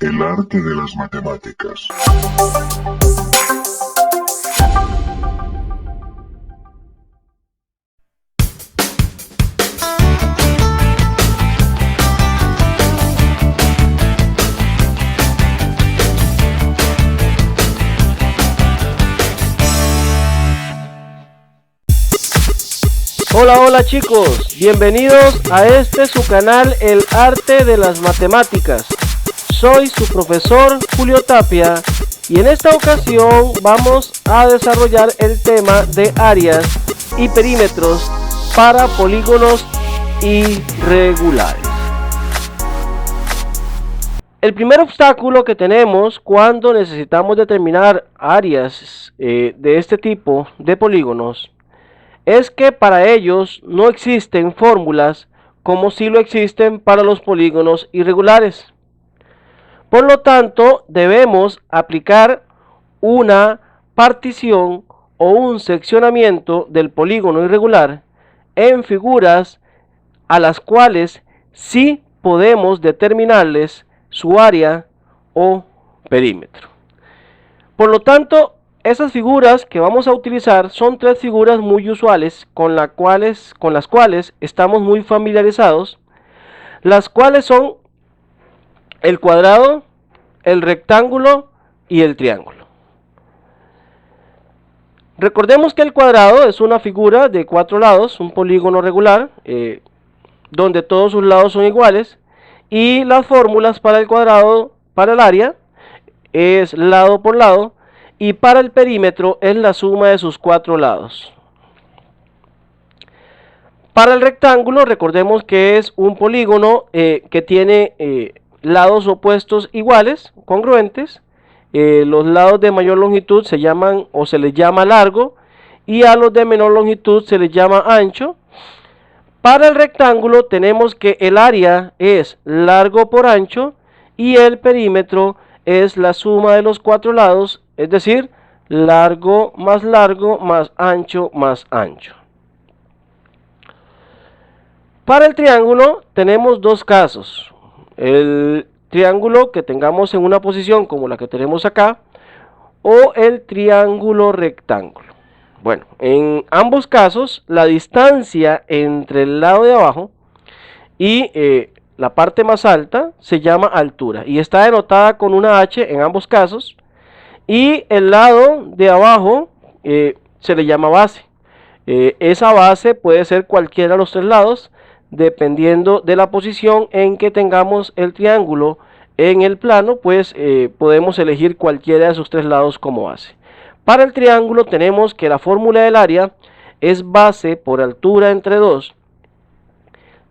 El arte de las matemáticas. Hola chicos, bienvenidos a su canal El Arte de las Matemáticas. Soy su profesor Julio Tapia y en esta ocasión vamos a desarrollar el tema de áreas y perímetros para polígonos irregulares. El primer obstáculo que tenemos cuando necesitamos determinar áreas de este tipo de polígonos es que para ellos no existen fórmulas como si lo existen para los polígonos irregulares. Por lo tanto, debemos aplicar una partición o un seccionamiento del polígono irregular en figuras a las cuales sí podemos determinarles su área o perímetro. Por lo tanto, esas figuras que vamos a utilizar son tres figuras muy usuales con las cuales estamos muy familiarizados, las cuales son el cuadrado, el rectángulo y el triángulo. Recordemos que el cuadrado es una figura de 4 lados, un polígono regular, donde todos sus lados son iguales, y las fórmulas para el cuadrado, para el área, es lado por lado, y para el perímetro es la suma de sus 4 lados. Para el rectángulo, recordemos que es un polígono que tiene lados opuestos iguales, congruentes. Los lados de mayor longitud se llaman o se les llama largo, y a los de menor longitud se les llama ancho. Para el rectángulo tenemos que el área es largo por ancho y el perímetro es la suma de los 4 lados, es decir, largo más ancho más ancho. Para el triángulo tenemos dos casos: el triángulo que tengamos en una posición como la que tenemos acá, o el triángulo rectángulo. Bueno, en ambos casos la distancia entre el lado de abajo y la parte más alta se llama altura y está denotada con una H en ambos casos, y el lado de abajo se le llama base. Esa base puede ser cualquiera de los 3 lados, dependiendo de la posición en que tengamos el triángulo en el plano, pues podemos elegir cualquiera de sus 3 lados como base. Para el triángulo tenemos que la fórmula del área es base por altura entre 2,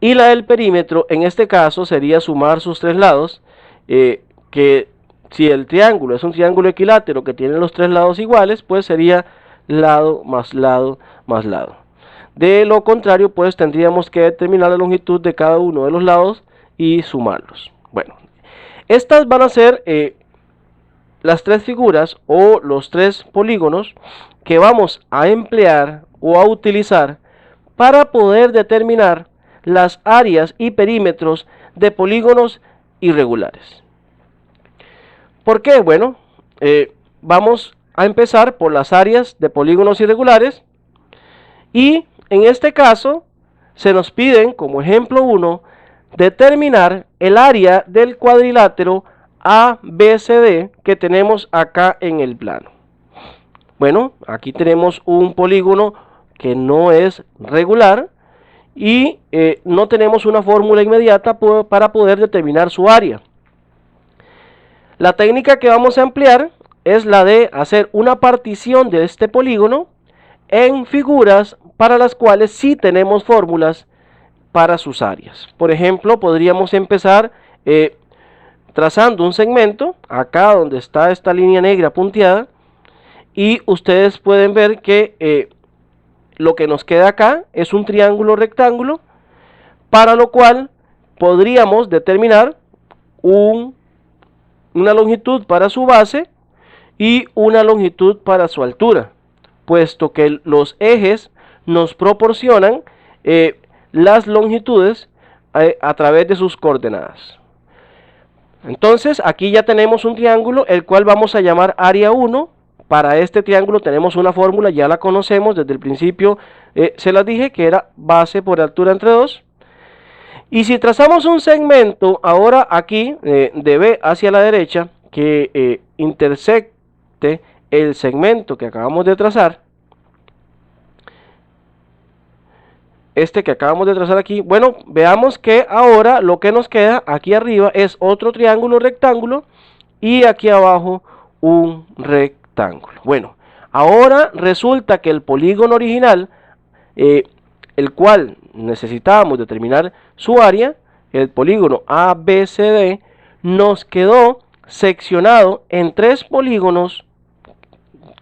y la del perímetro en este caso sería sumar sus 3 lados, que si el triángulo es un triángulo equilátero que tiene los 3 lados iguales, pues sería lado más lado más lado. De lo contrario, pues tendríamos que determinar la longitud de cada uno de los lados y sumarlos. Bueno, estas van a ser las 3 figuras o los 3 polígonos que vamos a emplear o a utilizar para poder determinar las áreas y perímetros de polígonos irregulares. ¿Por qué? Bueno, vamos a empezar por las áreas de polígonos irregulares, y en este caso se nos piden como ejemplo 1 determinar el área del cuadrilátero ABCD que tenemos acá en el plano. Bueno, aquí tenemos un polígono que no es regular y no tenemos una fórmula inmediata para poder determinar su área. La técnica que vamos a emplear es la de hacer una partición de este polígono en figuras para las cuales sí tenemos fórmulas para sus áreas. Por ejemplo, podríamos empezar trazando un segmento acá donde está esta línea negra punteada, y ustedes pueden ver que lo que nos queda acá es un triángulo rectángulo, para lo cual podríamos determinar una longitud para su base y una longitud para su altura, puesto que los ejes nos proporcionan las longitudes a través de sus coordenadas. Entonces aquí ya tenemos un triángulo, el cual vamos a llamar área 1. Para este triángulo tenemos una fórmula, ya la conocemos desde el principio, se las dije que era base por altura entre 2. Y si trazamos un segmento ahora aquí de B hacia la derecha que intersecte el segmento que acabamos de trazar, este que acabamos de trazar aquí, bueno, veamos que ahora lo que nos queda aquí arriba es otro triángulo rectángulo y aquí abajo un rectángulo. Bueno, ahora resulta que el polígono original, el cual necesitábamos determinar su área, el polígono ABCD, nos quedó seccionado en 3 polígonos,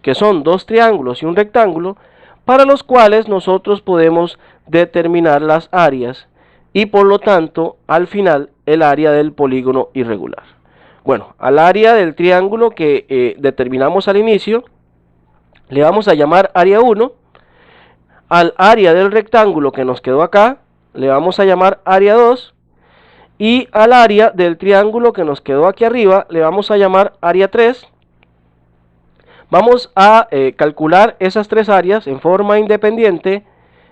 que son 2 triángulos y un rectángulo, para los cuales nosotros podemos determinar las áreas y por lo tanto al final el área del polígono irregular. Bueno, al área del triángulo que determinamos al inicio le vamos a llamar área 1, al área del rectángulo que nos quedó acá le vamos a llamar área 2 y al área del triángulo que nos quedó aquí arriba le vamos a llamar área 3. Vamos a calcular esas 3 áreas en forma independiente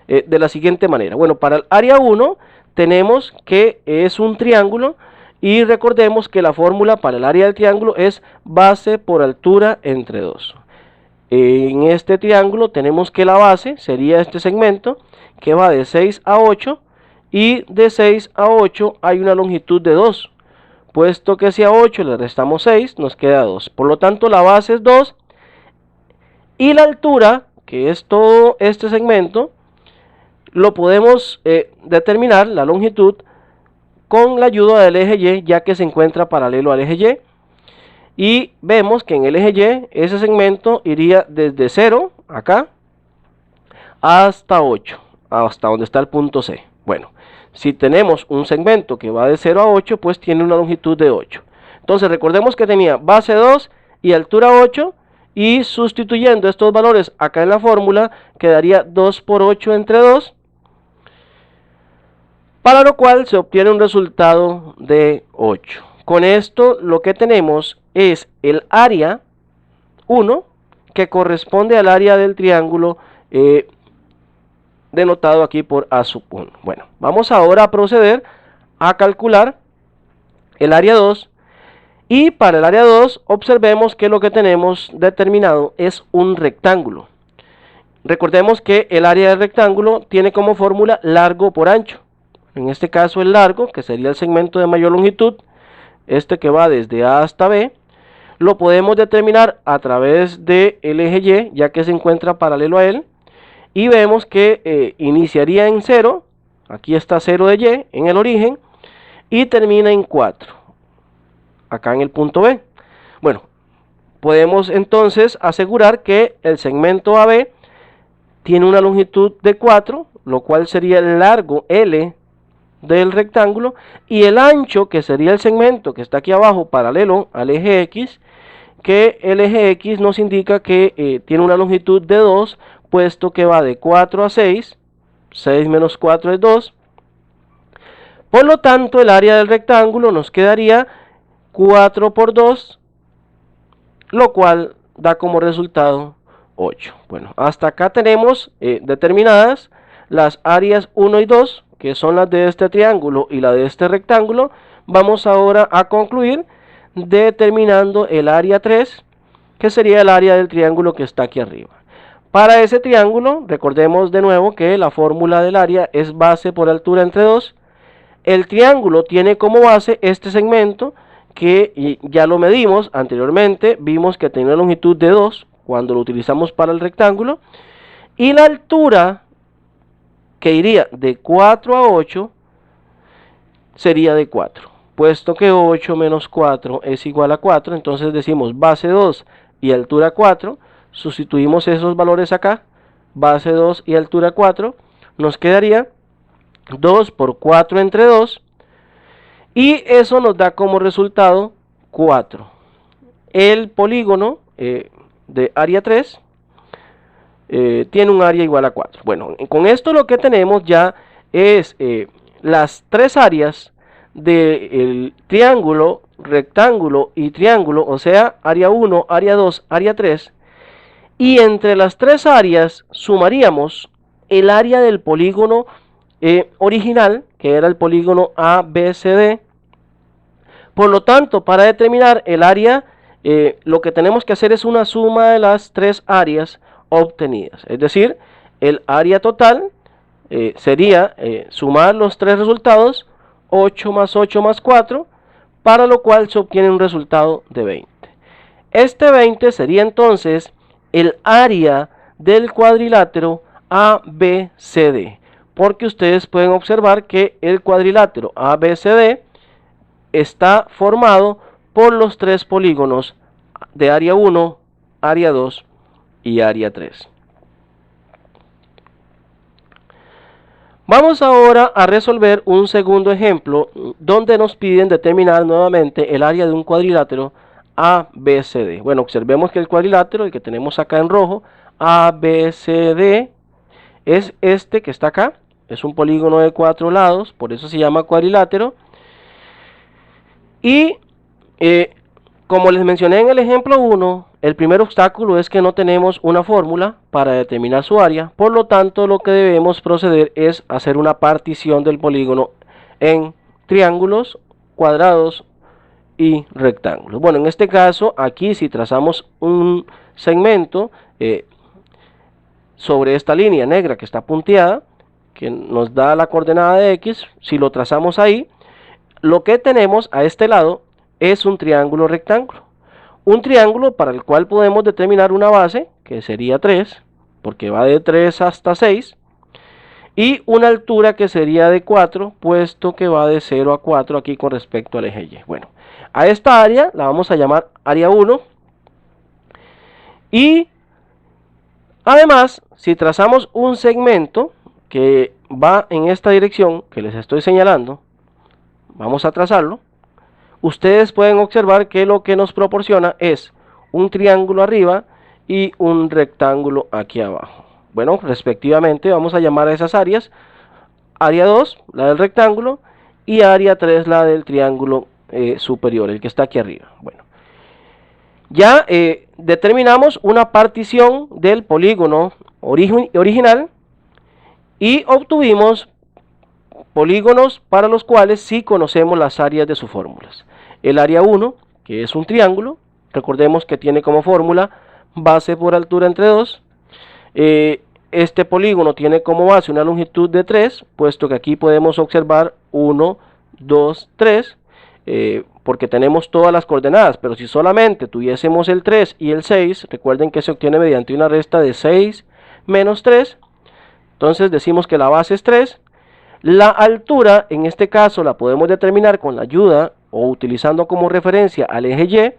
de la siguiente manera. Bueno, para el área 1 tenemos que es un triángulo y recordemos que la fórmula para el área del triángulo es base por altura entre 2. En este triángulo tenemos que la base sería este segmento que va de 6 a 8 y de 6 a 8 hay una longitud de 2. Puesto que si a 8 le restamos 6 nos queda 2. Por lo tanto la base es 2. Y la altura, que es todo este segmento, lo podemos determinar, la longitud, con la ayuda del eje Y, ya que se encuentra paralelo al eje Y. Y vemos que en el eje Y, ese segmento iría desde 0, acá, hasta 8, hasta donde está el punto C. Bueno, si tenemos un segmento que va de 0 a 8, pues tiene una longitud de 8. Entonces recordemos que tenía base 2 y altura 8. Y sustituyendo estos valores acá en la fórmula, quedaría 2 por 8 entre 2, para lo cual se obtiene un resultado de 8. Con esto lo que tenemos es el área 1, que corresponde al área del triángulo denotado aquí por A sub 1. Bueno, vamos ahora a proceder a calcular el área 2. Y para el área 2 observemos que lo que tenemos determinado es un rectángulo. Recordemos que el área del rectángulo tiene como fórmula largo por ancho. En este caso el largo, que sería el segmento de mayor longitud, este que va desde A hasta B, lo podemos determinar a través del eje Y, ya que se encuentra paralelo a él. Y vemos que iniciaría en 0, aquí está 0 de Y en el origen, y termina en 4. Acá en el punto B. Bueno, podemos entonces asegurar que el segmento AB tiene una longitud de 4, lo cual sería el largo L del rectángulo, y el ancho, que sería el segmento que está aquí abajo paralelo al eje X, que el eje X nos indica que tiene una longitud de 2, puesto que va de 4 a 6, 6 menos 4 es 2. Por lo tanto, el área del rectángulo nos quedaría 4 por 2, lo cual da como resultado 8. Bueno, hasta acá tenemos determinadas las áreas 1 y 2, que son las de este triángulo y la de este rectángulo. Vamos ahora a concluir determinando el área 3, que sería el área del triángulo que está aquí arriba. Para ese triángulo, recordemos de nuevo que la fórmula del área es base por altura entre 2. El triángulo tiene como base este segmento, que ya lo medimos anteriormente, vimos que tenía una longitud de 2 cuando lo utilizamos para el rectángulo, y la altura, que iría de 4 a 8, sería de 4, puesto que 8 menos 4 es igual a 4, entonces decimos base 2 y altura 4, sustituimos esos valores acá, base 2 y altura 4, nos quedaría 2 por 4 entre 2, y eso nos da como resultado 4. El polígono de área 3 tiene un área igual a 4. Bueno, con esto lo que tenemos ya es las 3 áreas del triángulo rectángulo y triángulo, o sea, área 1, área 2, área 3, y entre las tres áreas sumaríamos el área del polígono original, que era el polígono ABCD. Por lo tanto, para determinar el área, lo que tenemos que hacer es una suma de las tres áreas obtenidas. Es decir, el área total sería sumar los tres resultados, 8 más 8 más 4, para lo cual se obtiene un resultado de 20. Este 20 sería entonces el área del cuadrilátero ABCD, porque ustedes pueden observar que el cuadrilátero ABCD está formado por los tres polígonos de área 1, área 2 y área 3. Vamos ahora a resolver un segundo ejemplo donde nos piden determinar nuevamente el área de un cuadrilátero ABCD. Bueno, observemos que el cuadrilátero, el que tenemos acá en rojo, ABCD, es este que está acá. Es un polígono de 4 lados, por eso se llama cuadrilátero. Y como les mencioné en el ejemplo 1, el primer obstáculo es que no tenemos una fórmula para determinar su área. Por lo tanto, lo que debemos proceder es hacer una partición del polígono en triángulos, cuadrados y rectángulos. Bueno, en este caso, aquí si trazamos un segmento sobre esta línea negra que está punteada, que nos da la coordenada de X, si lo trazamos ahí, lo que tenemos a este lado es un triángulo rectángulo. Un triángulo para el cual podemos determinar una base, que sería 3, porque va de 3 hasta 6, y una altura que sería de 4, puesto que va de 0 a 4 aquí con respecto al eje Y. Bueno, a esta área la vamos a llamar área 1, y además, si trazamos un segmento que va en esta dirección que les estoy señalando, vamos a trazarlo. Ustedes pueden observar que lo que nos proporciona es un triángulo arriba y un rectángulo aquí abajo. Bueno, respectivamente vamos a llamar a esas áreas área 2, la del rectángulo, y área 3, la del triángulo superior, el que está aquí arriba. Bueno, ya determinamos una partición del polígono original y obtuvimos polígonos para los cuales sí conocemos las áreas de sus fórmulas. El área 1, que es un triángulo, recordemos que tiene como fórmula base por altura entre 2. Este polígono tiene como base una longitud de 3, puesto que aquí podemos observar 1, 2, 3, porque tenemos todas las coordenadas, pero si solamente tuviésemos el 3 y el 6, recuerden que se obtiene mediante una resta de 6 menos 3, entonces decimos que la base es 3. La altura, en este caso, la podemos determinar con la ayuda o utilizando como referencia al eje Y.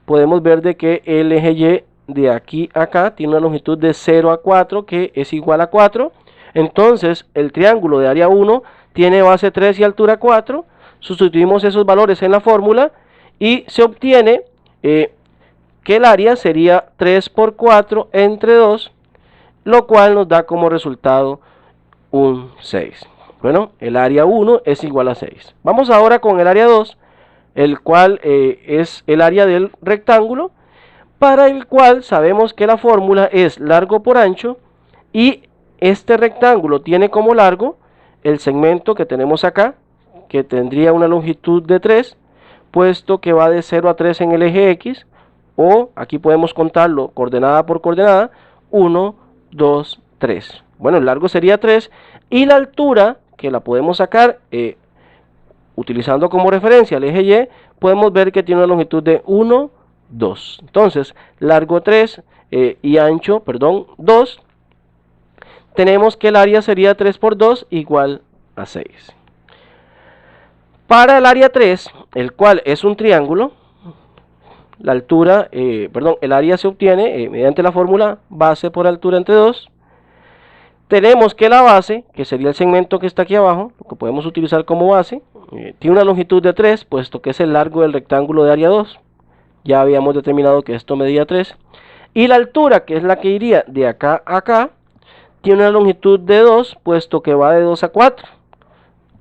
Podemos ver de que el eje Y de aquí a acá tiene una longitud de 0 a 4, que es igual a 4. Entonces, el triángulo de área 1 tiene base 3 y altura 4. Sustituimos esos valores en la fórmula y se obtiene que el área sería 3 por 4 entre 2, lo cual nos da como resultado un 6. Bueno, el área 1 es igual a 6. Vamos ahora con el área 2, el cual es el área del rectángulo, para el cual sabemos que la fórmula es largo por ancho, y este rectángulo tiene como largo el segmento que tenemos acá, que tendría una longitud de 3, puesto que va de 0 a 3 en el eje X, o aquí podemos contarlo coordenada por coordenada, 1, 2, 3. Bueno, el largo sería 3, y la altura, que la podemos sacar utilizando como referencia el eje Y, podemos ver que tiene una longitud de 1, 2. Entonces, largo 3 y ancho, perdón, 2. Tenemos que el área sería 3 por 2 igual a 6. Para el área 3, el cual es un triángulo, la altura, el área se obtiene mediante la fórmula base por altura entre 2. Tenemos que la base, que sería el segmento que está aquí abajo, lo que podemos utilizar como base, tiene una longitud de 3, puesto que es el largo del rectángulo de área 2. Ya habíamos determinado que esto medía 3. Y la altura, que es la que iría de acá a acá, tiene una longitud de 2, puesto que va de 2 a 4.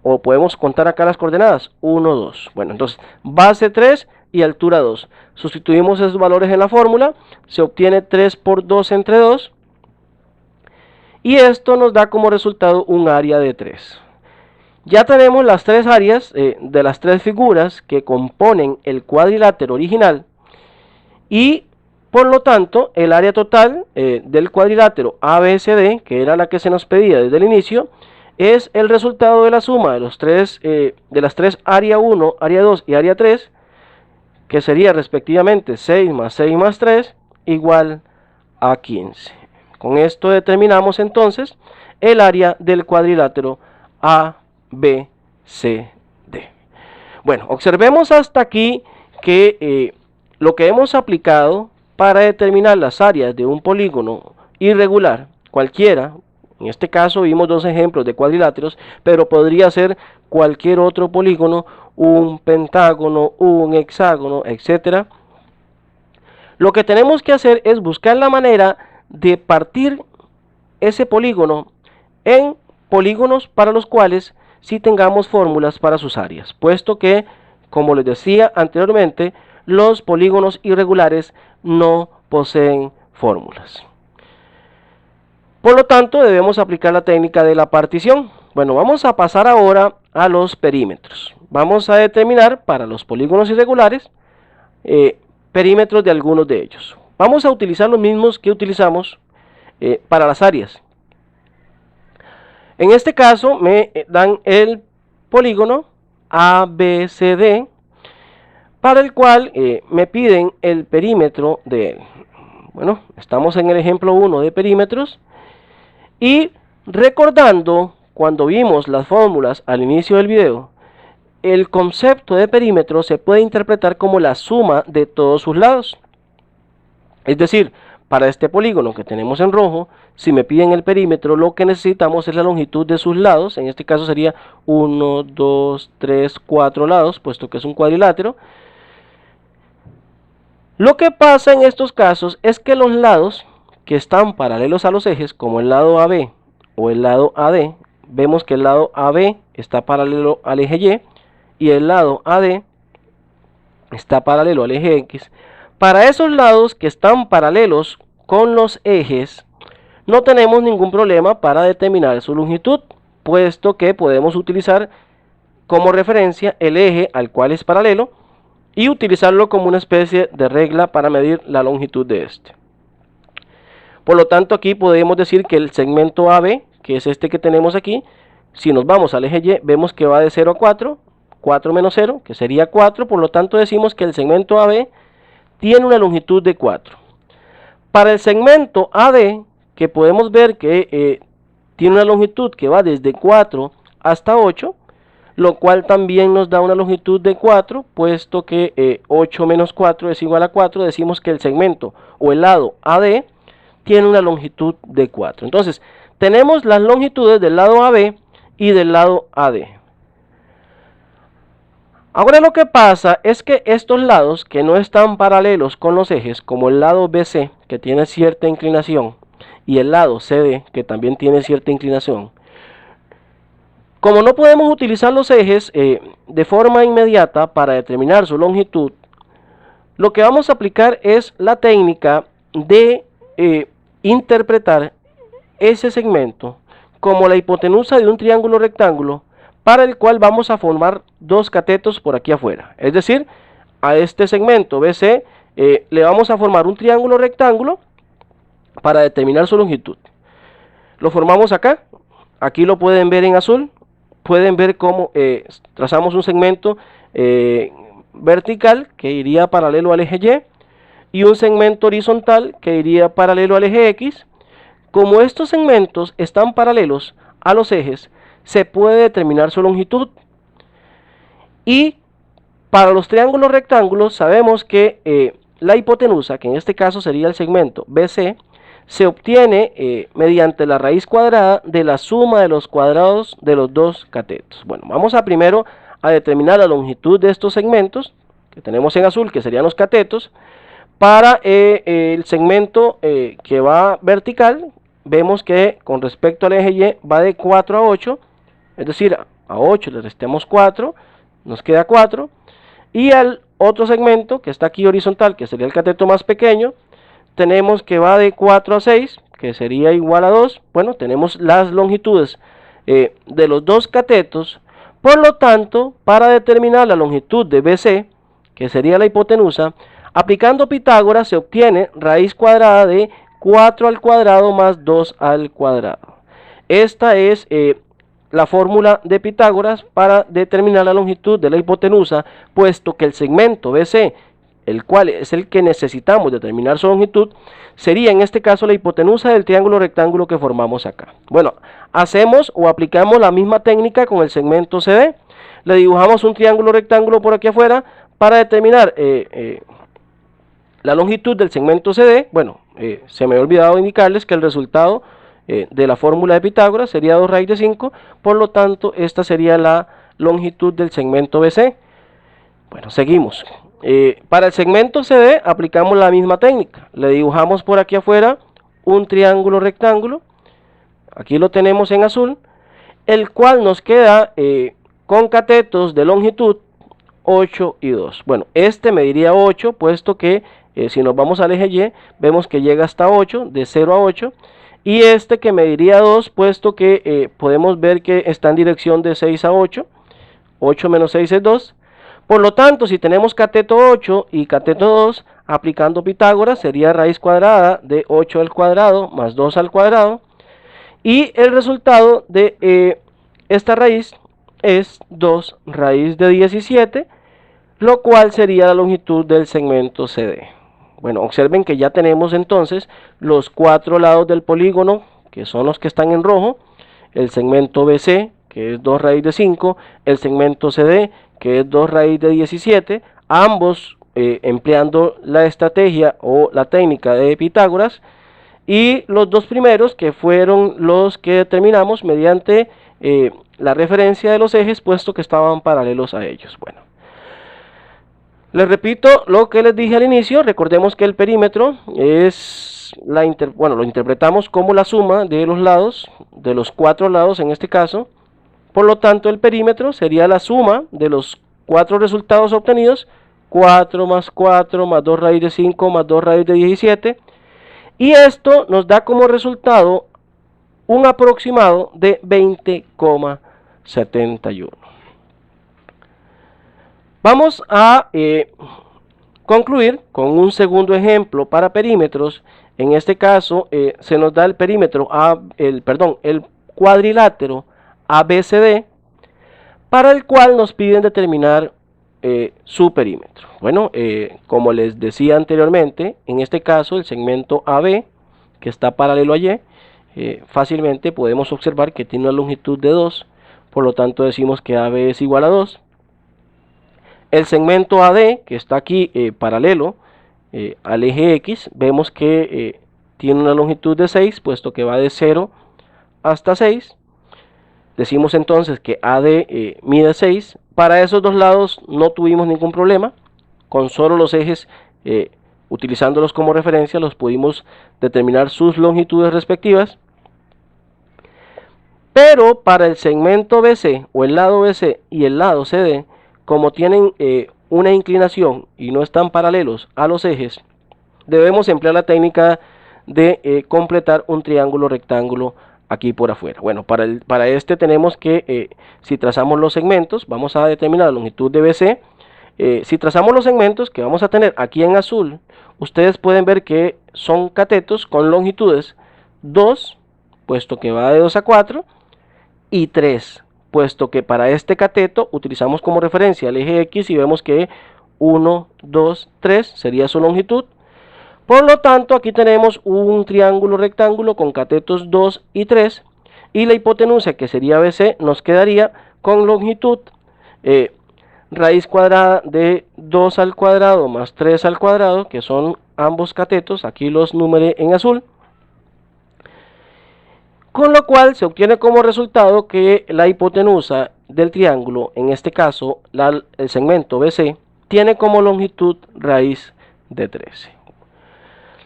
o podemos contar acá las coordenadas, 1, 2. Bueno, entonces base 3 y altura 2. Sustituimos esos valores en la fórmula, se obtiene 3 por 2 entre 2, y esto nos da como resultado un área de 3. Ya tenemos las tres áreas de las tres figuras que componen el cuadrilátero original, y por lo tanto el área total del cuadrilátero ABCD, que era la que se nos pedía desde el inicio, es el resultado de la suma de las tres área 1, área 2 y área 3, que sería respectivamente 6 más 6 más 3 igual a 15. Con esto determinamos entonces el área del cuadrilátero ABCD. Bueno, observemos hasta aquí que lo que hemos aplicado para determinar las áreas de un polígono irregular, cualquiera, en este caso vimos dos ejemplos de cuadriláteros, pero podría ser cualquier otro polígono, un pentágono, un hexágono, etc. Lo que tenemos que hacer es buscar la manera de partir ese polígono en polígonos para los cuales sí tengamos fórmulas para sus áreas, puesto que, como les decía anteriormente, los polígonos irregulares no poseen fórmulas. Por lo tanto, debemos aplicar la técnica de la partición. Bueno, vamos a pasar ahora a los perímetros. Vamos a determinar para los polígonos irregulares perímetros de algunos de ellos. Vamos a utilizar los mismos que utilizamos para las áreas. En este caso me dan el polígono ABCD, para el cual me piden el perímetro de él. Bueno, estamos en el ejemplo 1 de perímetros, y recordando cuando vimos las fórmulas al inicio del video, el concepto de perímetro se puede interpretar como la suma de todos sus lados. Es decir, para este polígono que tenemos en rojo, si me piden el perímetro, lo que necesitamos es la longitud de sus lados. En este caso sería 1, 2, 3, 4 lados, puesto que es un cuadrilátero. Lo que pasa en estos casos es que los lados que están paralelos a los ejes, como el lado AB o el lado AD, vemos que el lado AB está paralelo al eje Y el lado AD está paralelo al eje X. Para esos lados que están paralelos con los ejes, no tenemos ningún problema para determinar su longitud, puesto que podemos utilizar como referencia el eje al cual es paralelo y utilizarlo como una especie de regla para medir la longitud de este. Por lo tanto, aquí podemos decir que el segmento AB, que es este que tenemos aquí, si nos vamos al eje Y, vemos que va de 0 a 4, 4 menos 0, que sería 4, por lo tanto decimos que el segmento AB tiene una longitud de 4. Para el segmento AD, que podemos ver que tiene una longitud que va desde 4 hasta 8, lo cual también nos da una longitud de 4, puesto que 8 menos 4 es igual a 4, decimos que el segmento o el lado AD tiene una longitud de 4. Entonces, tenemos las longitudes del lado AB y del lado AD. Ahora lo que pasa es que estos lados que no están paralelos con los ejes, como el lado BC, que tiene cierta inclinación, y el lado CD, que también tiene cierta inclinación, como no podemos utilizar los ejes de forma inmediata para determinar su longitud, lo que vamos a aplicar es la técnica de interpretar ese segmento como la hipotenusa de un triángulo rectángulo, para el cual vamos a formar dos catetos por aquí afuera. Es decir, a este segmento BC le vamos a formar un triángulo rectángulo para determinar su longitud. Lo formamos acá, aquí lo pueden ver en azul, pueden ver cómo trazamos un segmento vertical que iría paralelo al eje Y un segmento horizontal que iría paralelo al eje X. Como estos segmentos están paralelos a los ejes, se puede determinar su longitud. Y para los triángulos rectángulos sabemos que la hipotenusa, que en este caso sería el segmento BC, se obtiene mediante la raíz cuadrada de la suma de los cuadrados de los dos catetos. Bueno, vamos a primero a determinar la longitud de estos segmentos que tenemos en azul, que serían los catetos. Para el segmento que va vertical, vemos que con respecto al eje Y va de 4 a 8, es decir, a 8 le restemos 4, nos queda 4, y al otro segmento que está aquí horizontal, que sería el cateto más pequeño, tenemos que va de 4 a 6, que sería igual a 2. Bueno, tenemos las longitudes de los dos catetos. Por lo tanto, para determinar la longitud de BC, que sería la hipotenusa, aplicando Pitágoras se obtiene raíz cuadrada de 4 al cuadrado más 2 al cuadrado. Esta es la fórmula de Pitágoras para determinar la longitud de la hipotenusa, puesto que el segmento BC, el cual es el que necesitamos determinar su longitud, sería en este caso la hipotenusa del triángulo rectángulo que formamos acá. Bueno, hacemos o aplicamos la misma técnica con el segmento CD. Le dibujamos un triángulo rectángulo por aquí afuera para determinar la longitud del segmento CD. Bueno, se me había olvidado indicarles que el resultado de la fórmula de Pitágoras sería 2 raíz de 5, por lo tanto esta sería la longitud del segmento BC. Bueno, seguimos. Para el segmento CD aplicamos la misma técnica. Le dibujamos por aquí afuera un triángulo rectángulo. Aquí lo tenemos en azul, el cual nos queda con catetos de longitud 8 y 2. Bueno, este mediría 8, puesto que si nos vamos al eje Y, vemos que llega hasta 8, de 0 a 8. Y este que mediría 2, puesto que podemos ver que está en dirección de 6 a 8. 8 menos 6 es 2. Por lo tanto, si tenemos cateto 8 y cateto 2, aplicando Pitágoras, sería raíz cuadrada de 8 al cuadrado más 2 al cuadrado. Y el resultado de esta raíz es 2 raíz de 17, lo cual sería la longitud del segmento CD. Bueno, observen que ya tenemos entonces los 4 lados del polígono, que son los que están en rojo, el segmento BC, que es 2 raíz de 5, el segmento CD, que es 2 raíz de 17, ambos empleando la estrategia o la técnica de Pitágoras, y los dos primeros que fueron los que determinamos mediante la referencia de los ejes, puesto que estaban paralelos a ellos. Bueno, les repito lo que les dije al inicio. Recordemos que el perímetro es lo interpretamos como la suma de los lados, de los 4 lados en este caso. Por lo tanto, el perímetro sería la suma de los 4 resultados obtenidos, 4 más 4 más 2 raíz de 5 más 2 raíz de 17, y esto nos da como resultado un aproximado de 20,71. Vamos a concluir con un segundo ejemplo para perímetros. En este caso se nos da el perímetro, el cuadrilátero ABCD, para el cual nos piden determinar su perímetro. Bueno, como les decía anteriormente, en este caso el segmento AB, que está paralelo a Y, fácilmente podemos observar que tiene una longitud de 2, por lo tanto decimos que AB es igual a 2. El segmento AD, que está aquí paralelo al eje X, vemos que tiene una longitud de 6, puesto que va de 0 hasta 6. Decimos entonces que AD mide 6. Para esos dos lados no tuvimos ningún problema. Con solo los ejes, utilizándolos como referencia, los pudimos determinar sus longitudes respectivas. Pero para el segmento BC o el lado BC y el lado CD, como tienen una inclinación y no están paralelos a los ejes, debemos emplear la técnica de completar un triángulo rectángulo aquí por afuera. Bueno, para este tenemos que, si trazamos los segmentos, vamos a determinar la longitud de BC. Si trazamos los segmentos que vamos a tener aquí en azul, ustedes pueden ver que son catetos con longitudes 2, puesto que va de 2 a 4, y 3, puesto que para este cateto utilizamos como referencia el eje X y vemos que 1, 2, 3 sería su longitud. Por lo tanto, aquí tenemos un triángulo rectángulo con catetos 2 y 3, y la hipotenusa, que sería BC, nos quedaría con longitud raíz cuadrada de 2 al cuadrado más 3 al cuadrado, que son ambos catetos, aquí los numeré en azul, con lo cual se obtiene como resultado que la hipotenusa del triángulo, en este caso el segmento BC, tiene como longitud raíz de 13.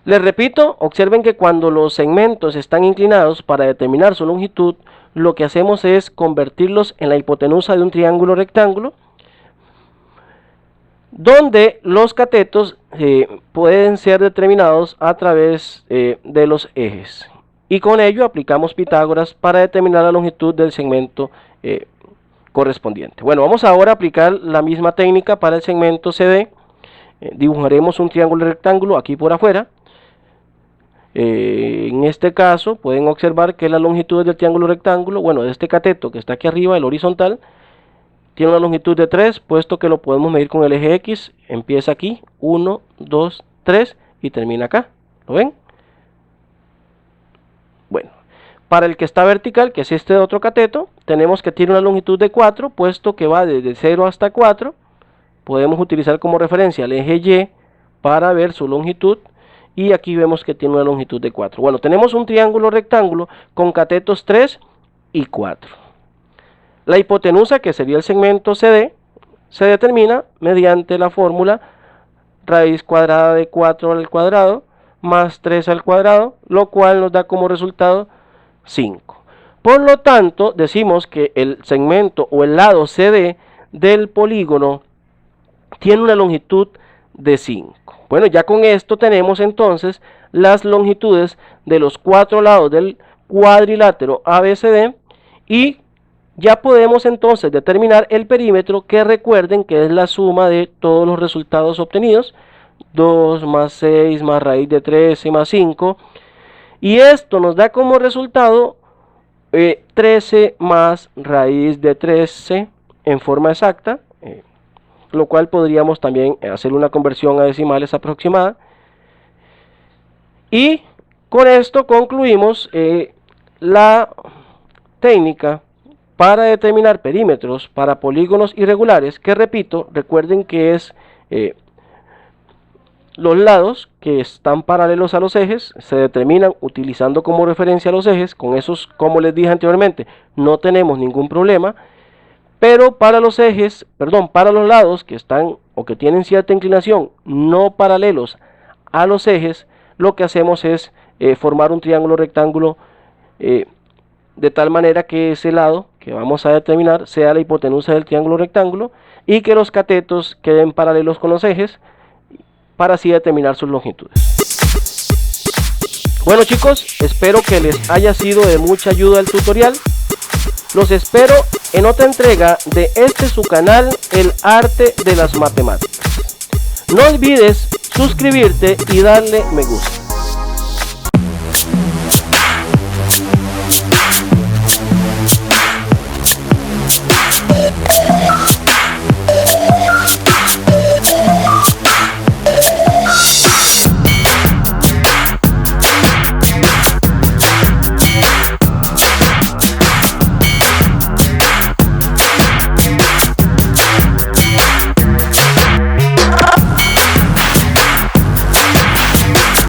Les repito, observen que cuando los segmentos están inclinados, para determinar su longitud, lo que hacemos es convertirlos en la hipotenusa de un triángulo rectángulo, donde los catetos pueden ser determinados a través de los ejes. Y con ello aplicamos Pitágoras para determinar la longitud del segmento correspondiente. Bueno, vamos ahora a aplicar la misma técnica para el segmento CD. Dibujaremos un triángulo rectángulo aquí por afuera. En este caso pueden observar que las longitudes del triángulo rectángulo, bueno, de este cateto que está aquí arriba, el horizontal, tiene una longitud de 3, puesto que lo podemos medir con el eje X. Empieza aquí, 1, 2, 3 y termina acá. ¿Lo ven? Bueno, para el que está vertical, que es este de otro cateto, tenemos que tiene una longitud de 4, puesto que va desde 0 hasta 4. Podemos utilizar como referencia el eje Y para ver su longitud. Y aquí vemos que tiene una longitud de 4. Bueno, tenemos un triángulo rectángulo con catetos 3 y 4. La hipotenusa, que sería el segmento CD, se determina mediante la fórmula raíz cuadrada de 4 al cuadrado más 3 al cuadrado, lo cual nos da como resultado 5. Por lo tanto, decimos que el segmento o el lado CD del polígono tiene una longitud de 5. Bueno, ya con esto tenemos entonces las longitudes de los 4 lados del cuadrilátero ABCD y ya podemos entonces determinar el perímetro, que recuerden que es la suma de todos los resultados obtenidos, 2 más 6 más raíz de 13 más 5, y esto nos da como resultado 13 más raíz de 13 en forma exacta, lo cual podríamos también hacer una conversión a decimales aproximada. Y con esto concluimos la técnica para determinar perímetros para polígonos irregulares, que repito, recuerden que es los lados que están paralelos a los ejes se determinan utilizando como referencia los ejes. Con esos, como les dije anteriormente, no tenemos ningún problema. Pero para los ejes, para los lados que están o que tienen cierta inclinación no paralelos a los ejes, lo que hacemos es formar un triángulo rectángulo de tal manera que ese lado que vamos a determinar sea la hipotenusa del triángulo rectángulo y que los catetos queden paralelos con los ejes para así determinar sus longitudes. Bueno chicos, espero que les haya sido de mucha ayuda el tutorial. Los espero en otra entrega de su canal, El Arte de las Matemáticas. No olvides suscribirte y darle me gusta.